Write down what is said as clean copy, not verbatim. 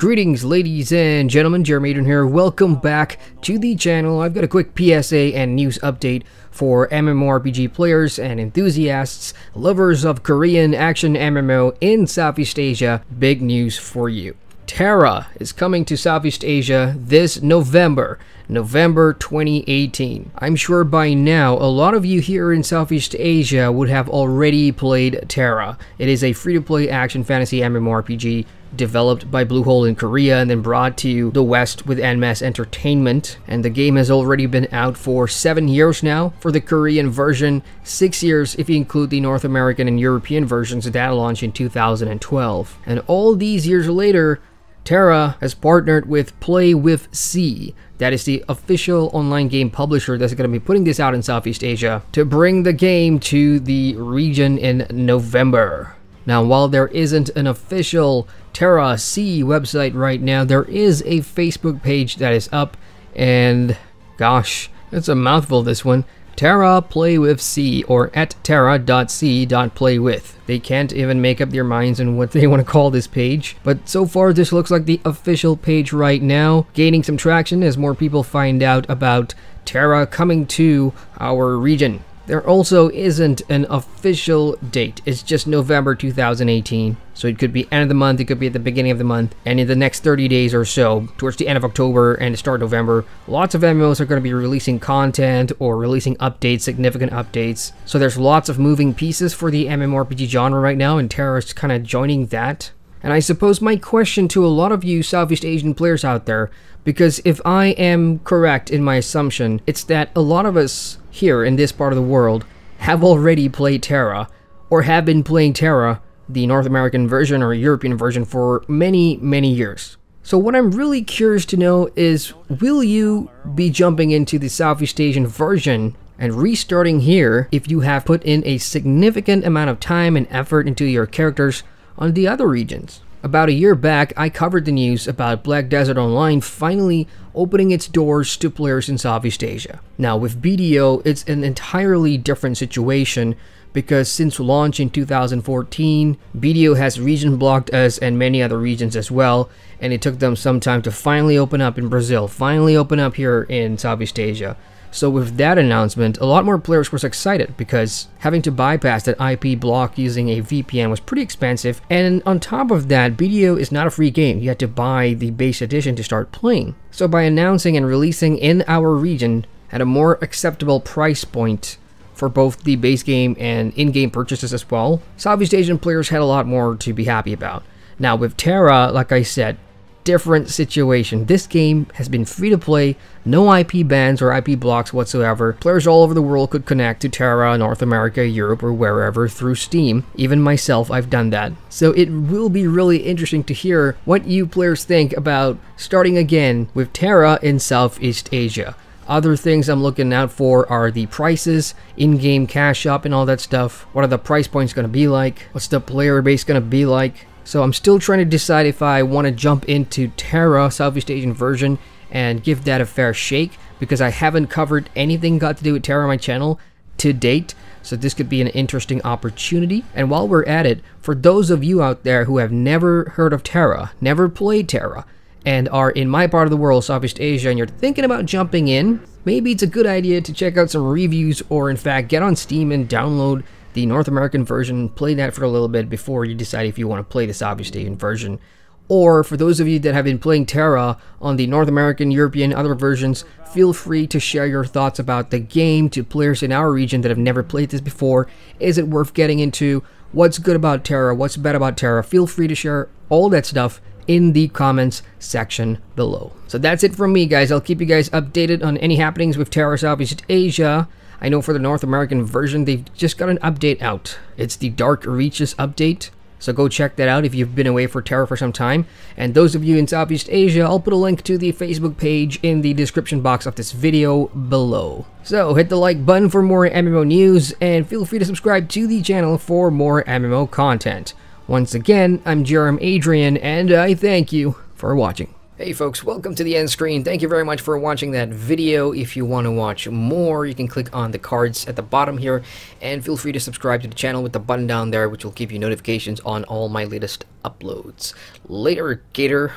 Greetings ladies and gentlemen, Adrian here. Welcome back to the channel. I've got a quick PSA and news update for MMORPG players and enthusiasts, lovers of Korean action MMO in Southeast Asia. Big news for you. Tera is coming to Southeast Asia this November 2018. I'm sure by now a lot of you here in Southeast Asia would have already played Tera. It is a free-to-play action fantasy MMORPG developed by Bluehole in Korea and then brought to the West with NMS Entertainment, and the game has already been out for 7 years now for the Korean version, 6 years if you include the North American and European versions that launched in 2012. And all these years later, Tera has partnered with Play With C, that is the official online game publisher that's going to be putting this out in Southeast Asia, to bring the game to the region in November. Now, while there isn't an official Tera C website right now, there is a Facebook page that is up, and gosh, it's a mouthful, this one. Tera Play With C, or at tera.c.playwith. They can't even make up their minds on what they want to call this page, but so far this looks like the official page right now, gaining some traction as more people find out about Tera coming to our region. There also isn't an official date, it's just November 2018, so it could be end of the month, it could be at the beginning of the month, and in the next 30 days or so, towards the end of October and the start of November, lots of MMOs are going to be releasing content or releasing updates, significant updates. So there's lots of moving pieces for the MMORPG genre right now, and Tera is kind of joining that. And I suppose my question to a lot of you Southeast Asian players out there, because if I am correct in my assumption, it's that a lot of us here in this part of the world have already played Tera, or have been playing Tera, the North American version or European version, for many years. So what I'm really curious to know is, will you be jumping into the Southeast Asian version and restarting here if you have put in a significant amount of time and effort into your characters on the other regions? About a year back, I covered the news about Black Desert Online finally opening its doors to players in Southeast Asia. Now with BDO, it's an entirely different situation, because since launch in 2014, BDO has region blocked us and many other regions as well, and it took them some time to finally open up in Brazil, finally open up here in Southeast Asia. So with that announcement, a lot more players were excited, because having to bypass that IP block using a VPN was pretty expensive, and on top of that, BDO is not a free game. You had to buy the base edition to start playing. So by announcing and releasing in our region at a more acceptable price point for both the base game and in-game purchases as well, Southeast Asian players had a lot more to be happy about. Now with Tera, like I said, different situation. This game has been free to play, no IP bans or IP blocks whatsoever. Players all over the world could connect to Tera, North America, Europe, or wherever through Steam. Even myself, I've done that. So it will be really interesting to hear what you players think about starting again with Tera in Southeast Asia. Other things I'm looking out for are the prices, in-game cash up and all that stuff. What are the price points going to be like? What's the player base going to be like? So I'm still trying to decide if I want to jump into Tera Southeast Asian version and give that a fair shake, because I haven't covered anything got to do with Tera on my channel to date. So this could be an interesting opportunity. And while we're at it, for those of you out there who have never heard of Tera, never played Tera, and are in my part of the world, Southeast Asia, and you're thinking about jumping in, maybe it's a good idea to check out some reviews, or in fact get on Steam and download the North American version, play that for a little bit before you decide if you want to play the Southeast Asian version. Or for those of you that have been playing Tera on the North American, European, other versions, feel free to share your thoughts about the game to players in our region that have never played this before. Is it worth getting into? What's good about Tera? What's bad about Tera? Feel free to share all that stuff in the comments section below. So that's it from me, guys. I'll keep you guys updated on any happenings with Tera Southeast Asia. I know for the North American version, they've just got an update out. It's the Dark Reaches update, so go check that out if you've been away for Tera for some time. And those of you in Southeast Asia, I'll put a link to the Facebook page in the description box of this video below. So hit the like button for more MMO news, and feel free to subscribe to the channel for more MMO content. Once again, I'm Adrian, and I thank you for watching. Hey folks, welcome to the end screen. Thank you very much for watching that video. If you want to watch more, you can click on the cards at the bottom here, and feel free to subscribe to the channel with the button down there, which will give you notifications on all my latest uploads. Later, Gator.